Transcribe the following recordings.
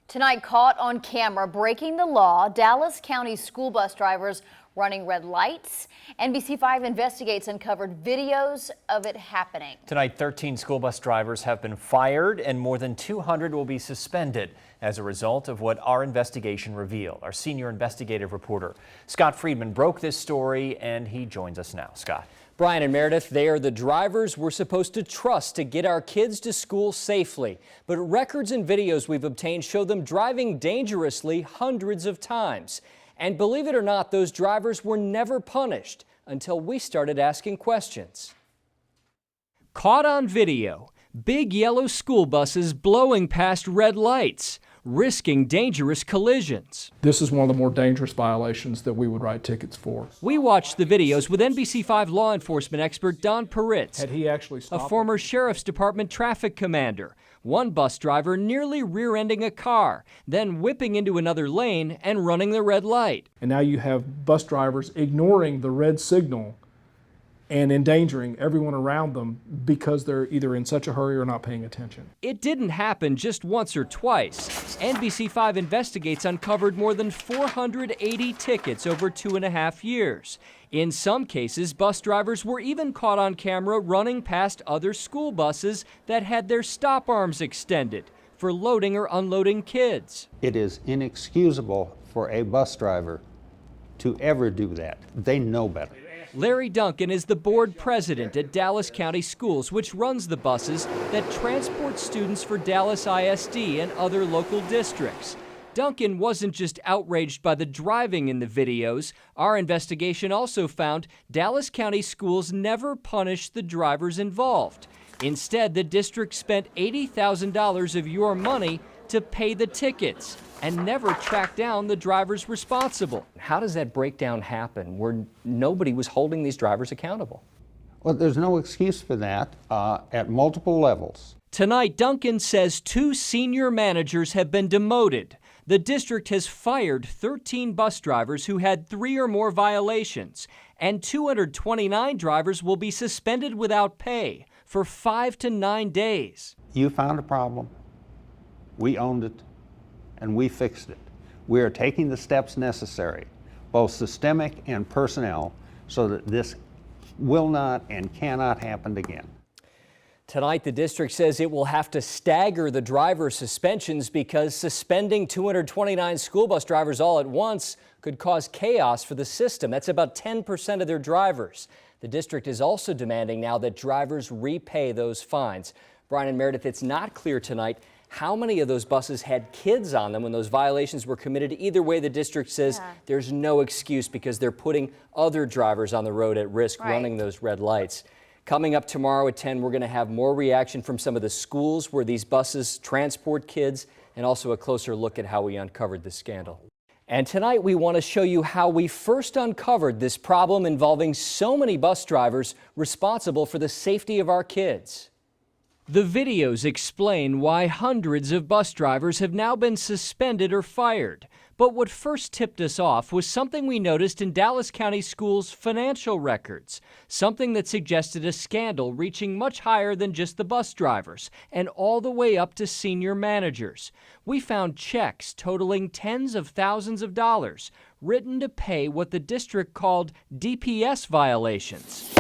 Tonight, caught on camera breaking the law, Dallas County school bus drivers running red lights. NBC5 Investigates uncovered videos of it happening. Tonight, 13 school bus drivers have been fired and more than 200 will be suspended as a result of what our investigation revealed. Our senior investigative reporter, Scott Friedman, broke this story and he joins us now. Scott. Brian and Meredith, they are the drivers we're supposed to trust to get our kids to school safely. But records and videos we've obtained show them driving dangerously hundreds of times. And believe it or not, those drivers were never punished until we started asking questions. Caught on video, big yellow school buses blowing past red lights, risking dangerous collisions. This is one of the more dangerous violations that we would write tickets for. We watched the videos with NBC5 law enforcement expert Don Peritz, Had he actually stopped, a former Sheriff's Department traffic commander. One bus driver nearly rear-ending a car, then whipping into another lane and running the red light. and now you have bus drivers ignoring the red signal and endangering everyone around them because they're either in such a hurry or not paying attention. It didn't happen just once or twice. NBC5 Investigates uncovered more than 480 tickets over 2.5 years. In some cases, bus drivers were even caught on camera running past other school buses that had their stop arms extended for loading or unloading kids. It is inexcusable for a bus driver to ever do that. They know better. Larry Duncan is the board president at Dallas County Schools, which runs the buses that transport students for Dallas ISD and other local districts. Duncan wasn't just outraged by the driving in the videos. Our investigation also found Dallas County Schools never punished the drivers involved. Instead, the district spent $80,000 of your money to pay the tickets and never tracked down the drivers responsible. How does that breakdown happen where nobody was holding these drivers accountable? Well, there's no excuse for that at multiple levels. Tonight, Duncan says 2 senior managers have been demoted. The district has fired 13 bus drivers who had 3 or more violations, and 229 drivers will be suspended without pay for 5 to 9 days. You found a problem, we owned it, and we fixed it. We are taking the steps necessary, both systemic and personnel, so that this will not and cannot happen again. Tonight, the district says it will have to stagger the driver suspensions because suspending 229 school bus drivers all at once could cause chaos for the system. That's about 10% of their drivers. The district is also demanding now that drivers repay those fines. Brian and Meredith, it's not clear tonight how many of those buses had kids on them when those violations were committed. Either way, the district says there's no excuse because they're putting other drivers on the road at risk running those red lights. Coming up tomorrow at 10, we're going to have more reaction from some of the schools where these buses transport kids and also a closer look at how we uncovered this scandal. And tonight we want to show you how we first uncovered this problem involving so many bus drivers responsible for the safety of our kids. The videos explain why hundreds of bus drivers have now been suspended or fired. But what first tipped us off was something we noticed in Dallas County Schools' financial records, something that suggested a scandal reaching much higher than just the bus drivers and all the way up to senior managers. We found checks totaling tens of thousands of dollars written to pay what the district called DCS violations.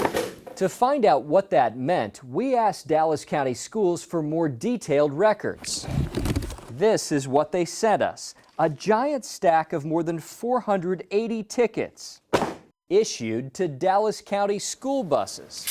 To find out what that meant, we asked Dallas County Schools for more detailed records. This is what they sent us, a giant stack of more than 480 tickets issued to Dallas County school buses.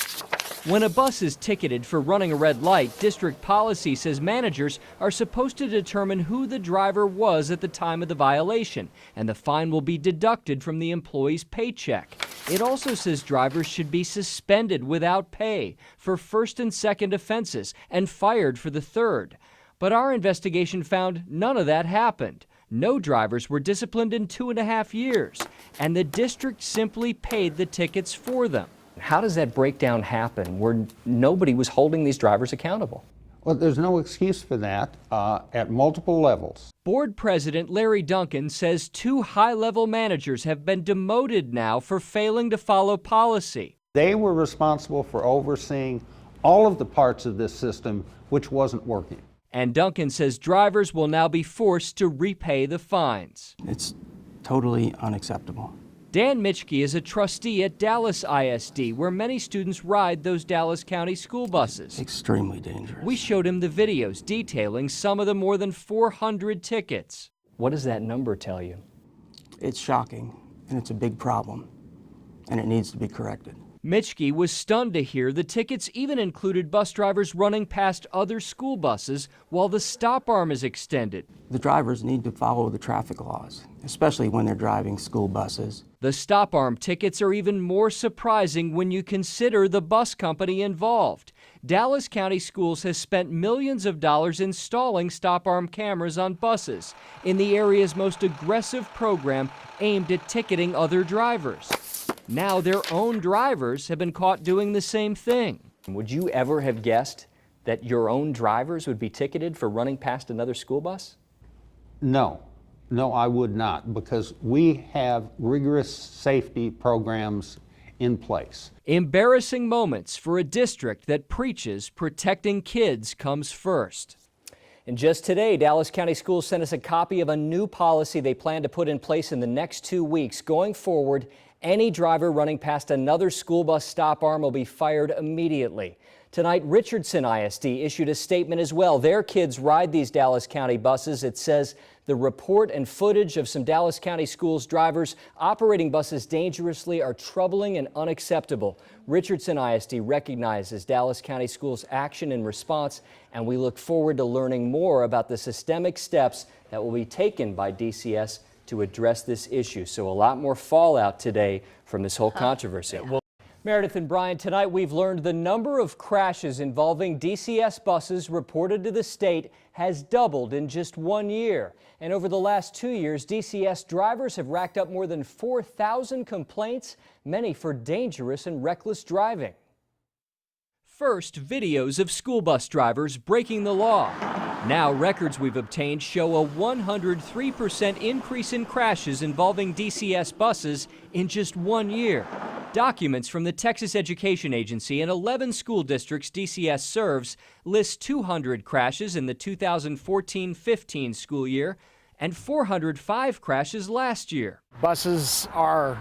When a bus is ticketed for running a red light, district policy says managers are supposed to determine who the driver was at the time of the violation, and the fine will be deducted from the employee's paycheck. It also says drivers should be suspended without pay for first and second offenses and fired for the third. But our investigation found none of that happened. No drivers were disciplined in 2.5 years, and the district simply paid the tickets for them. How does that breakdown happen where nobody was holding these drivers accountable? Well, there's no excuse for that at multiple levels. Board President Larry Duncan says 2 high-level managers have been demoted now for failing to follow policy. They were responsible for overseeing all of the parts of this system which wasn't working. And Duncan says drivers will now be forced to repay the fines. It's totally unacceptable. Dan Mitchke is a trustee at Dallas ISD, where many students ride those Dallas County school buses. Extremely dangerous. We showed him the videos detailing some of the more than 400 tickets. What does that number tell you? It's shocking, and it's a big problem, and it needs to be corrected. Mitchke was stunned to hear the tickets even included bus drivers running past other school buses while the stop arm is extended. The drivers need to follow the traffic laws, especially when they're driving school buses. The stop arm tickets are even more surprising when you consider the bus company involved. Dallas County Schools has spent millions of dollars installing stop arm cameras on buses in the area's most aggressive program aimed at ticketing other drivers. Now their own drivers have been caught doing the same thing. Would you ever have guessed that your own drivers would be ticketed for running past another school bus? No, I would not, because we have rigorous safety programs in place. Embarrassing moments for a district that preaches protecting kids comes first. And just today, Dallas County Schools sent us a copy of a new policy they plan to put in place in the next 2 weeks. Going forward, any driver running past another school bus stop arm will be fired immediately. Tonight, Richardson ISD issued a statement as well. Their kids ride these Dallas County buses. It says the report and footage of some Dallas County Schools drivers operating buses dangerously are troubling and unacceptable. Richardson ISD recognizes Dallas County Schools' action in response, and we look forward to learning more about the systemic steps that will be taken by DCS to address this issue. So a lot more fallout today from this whole controversy. Meredith and Brian, tonight we've learned the number of crashes involving DCS buses reported to the state has doubled in just 1 year. And over the last 2 years, DCS drivers have racked up more than 4,000 complaints, many for dangerous and reckless driving. First, videos of school bus drivers breaking the law. Now, records we've obtained show a 103% increase in crashes involving DCS buses in just 1 year. Documents from the Texas Education Agency and 11 school districts DCS serves list 200 crashes in the 2014-15 school year and 405 crashes last year. Buses are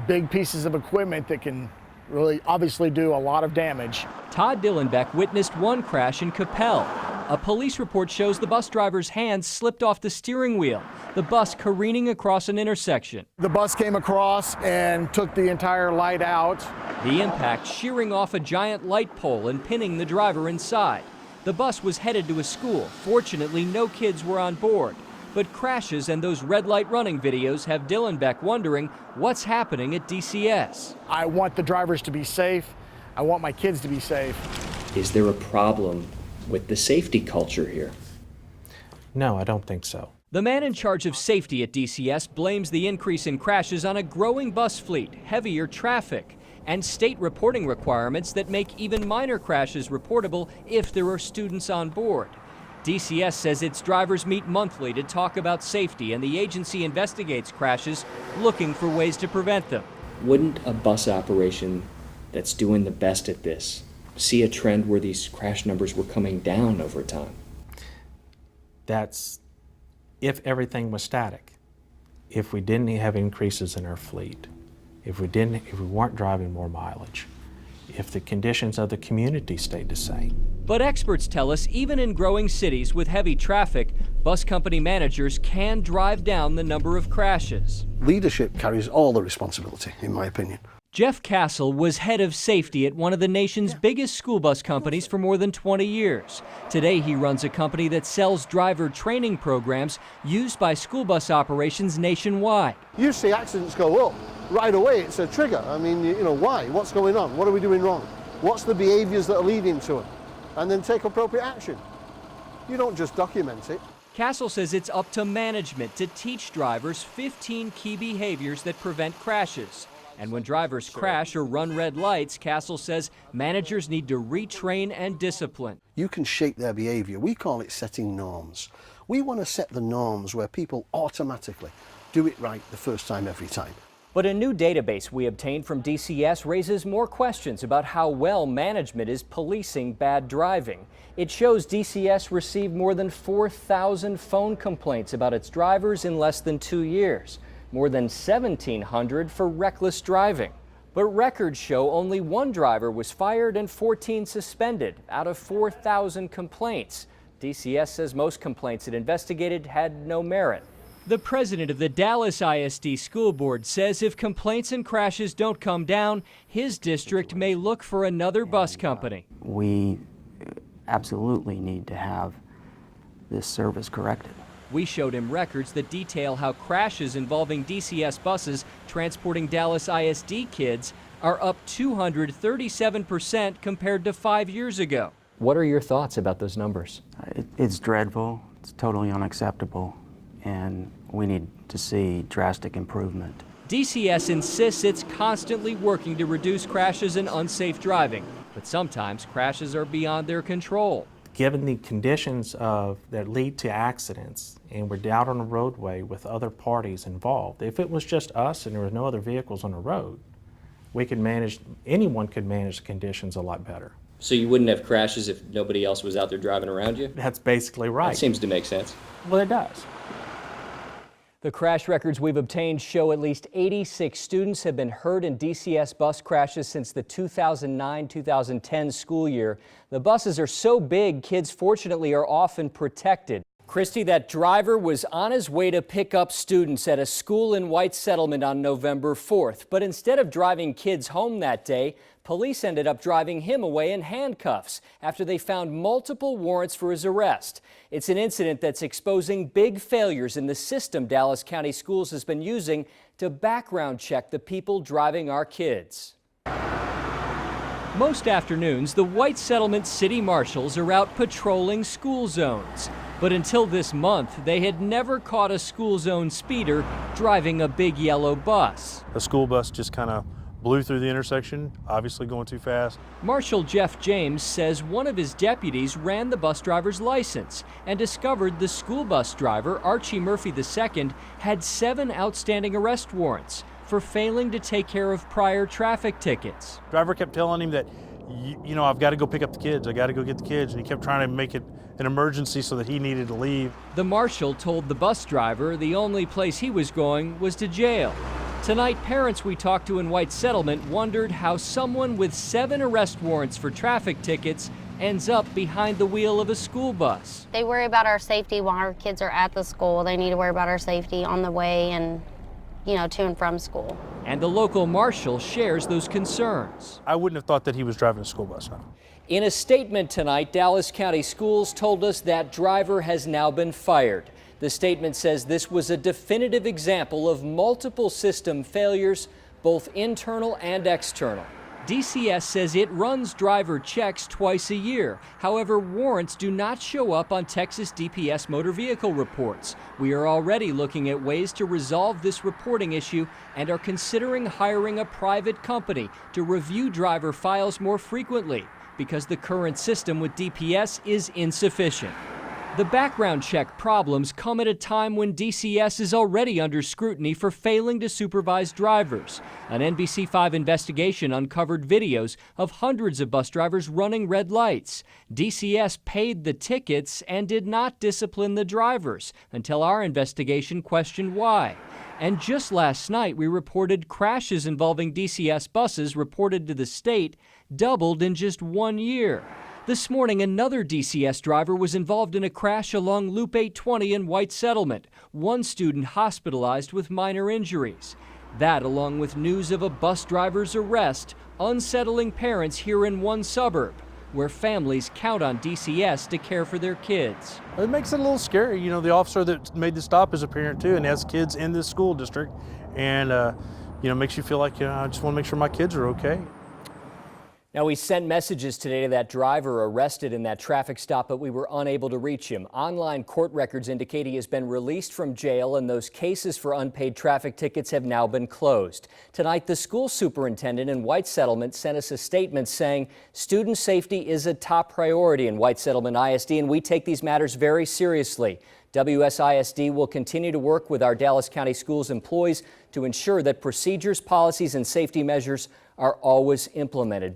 big pieces of equipment that can really obviously do a lot of damage. Todd Dillenbeck witnessed one crash in Capel. A police report shows the bus driver's hands slipped off the steering wheel, the bus careening across an intersection. The bus came across and took the entire light out. The impact shearing off a giant light pole and pinning the driver inside. The bus was headed to a school. Fortunately, no kids were on board. But crashes and those red light running videos have Dillenbeck wondering what's happening at DCS. I want the drivers to be safe. I want my kids to be safe. Is there a problem with the safety culture here? No, I don't think so. The man in charge of safety at DCS blames the increase in crashes on a growing bus fleet, heavier traffic, and state reporting requirements that make even minor crashes reportable if there are students on board. DCS says its drivers meet monthly to talk about safety, and the agency investigates crashes, looking for ways to prevent them. Wouldn't a bus operation that's doing the best at this see a trend where these crash numbers were coming down over time? That's if everything was static. If we didn't have increases in our fleet, if we weren't driving more mileage, if the conditions of the community stayed the same. But experts tell us even in growing cities with heavy traffic, bus company managers can drive down the number of crashes. Leadership carries all the responsibility, in my opinion. Jeff Castle was head of safety at one of the nation's biggest school bus companies for more than 20 years. Today he runs a company that sells driver training programs used by school bus operations nationwide. You see accidents go up, right away it's a trigger. I mean, you know, why? What's going on? What are we doing wrong? What's the behaviors that are leading to it? And then take appropriate action. You don't just document it. Castle says it's up to management to teach drivers 15 key behaviors that prevent crashes. And when drivers crash or run red lights, Castle says managers need to retrain and discipline. You can shape their behavior. We call it setting norms. We want to set the norms where people automatically do it right the first time every time. But a new database we obtained from DCS raises more questions about how well management is policing bad driving. It shows DCS received more than 4,000 phone complaints about its drivers in less than 2 years, more than 1,700 for reckless driving. But records show only one driver was fired and 14 suspended out of 4,000 complaints. DCS says most complaints it investigated had no merit. The president of the Dallas ISD School Board says if complaints and crashes don't come down, his district may look for another bus company. We absolutely need to have this service corrected. We showed him records that detail how crashes involving DCS buses transporting Dallas ISD kids are up 237% compared to 5 years ago. What are your thoughts about those numbers? It's dreadful, it's totally unacceptable, and we need to see drastic improvement. DCS insists it's constantly working to reduce crashes and unsafe driving, but sometimes crashes are beyond their control. Given the conditions that lead to accidents, and we're out on the roadway with other parties involved, if it was just us and there was no other vehicles on the road, anyone could manage the conditions a lot better. So you wouldn't have crashes if nobody else was out there driving around you? That's basically right. That seems to make sense. Well, it does. The crash records we've obtained show at least 86 students have been hurt in DCS bus crashes since the 2009-2010 school year. The buses are so big, kids fortunately are often protected. Christy, that driver was on his way to pick up students at a school in White Settlement on November 4th. But instead of driving kids home that day, police ended up driving him away in handcuffs after they found multiple warrants for his arrest. It's an incident that's exposing big failures in the system Dallas County Schools has been using to background check the people driving our kids. Most afternoons, the White Settlement City Marshals are out patrolling school zones. But until this month, they had never caught a school zone speeder driving a big yellow bus. A school bus just kind of blew through the intersection, obviously going too fast. Marshal Jeff James says one of his deputies ran the bus driver's license and discovered the school bus driver, Archie Murphy II, had 7 outstanding arrest warrants for failing to take care of prior traffic tickets. Driver kept telling him that, you know, I've got to go pick up the kids, I got to go get the kids, and he kept trying to make it an emergency so that he needed to leave. The marshal told the bus driver the only place he was going was to jail. Tonight, parents we talked to in White Settlement wondered how someone with 7 arrest warrants for traffic tickets ends up behind the wheel of a school bus. They worry about our safety while our kids are at the school. They need to worry about our safety on the way and, you know, to and from school. And the local marshal shares those concerns. I wouldn't have thought that he was driving a school bus now. In a statement tonight, Dallas County Schools told us that driver has now been fired. The statement says this was a definitive example of multiple system failures, both internal and external. DCS says it runs driver checks twice a year. However, warrants do not show up on Texas DPS motor vehicle reports. We are already looking at ways to resolve this reporting issue and are considering hiring a private company to review driver files more frequently, because the current system with DPS is insufficient. The background check problems come at a time when DCS is already under scrutiny for failing to supervise drivers. An NBC5 investigation uncovered videos of hundreds of bus drivers running red lights. DCS paid the tickets and did not discipline the drivers until our investigation questioned why. And just last night, we reported crashes involving DCS buses reported to the state doubled in just 1 year. This morning, another DCS driver was involved in a crash along Loop 820 in White Settlement. One student hospitalized with minor injuries. That, along with news of a bus driver's arrest, unsettling parents here in one suburb, where families count on DCS to care for their kids. It makes it a little scary. You know, the officer that made the stop is a parent too and has kids in this school district. And, you know, makes you feel like, I just want to make sure my kids are okay. Now, we sent messages today to that driver arrested in that traffic stop, but we were unable to reach him. Online court records indicate he has been released from jail, and those cases for unpaid traffic tickets have now been closed. Tonight, the school superintendent in White Settlement sent us a statement saying student safety is a top priority in White Settlement ISD, and we take these matters very seriously. WSISD will continue to work with our Dallas County Schools employees to ensure that procedures, policies, and safety measures are always implemented.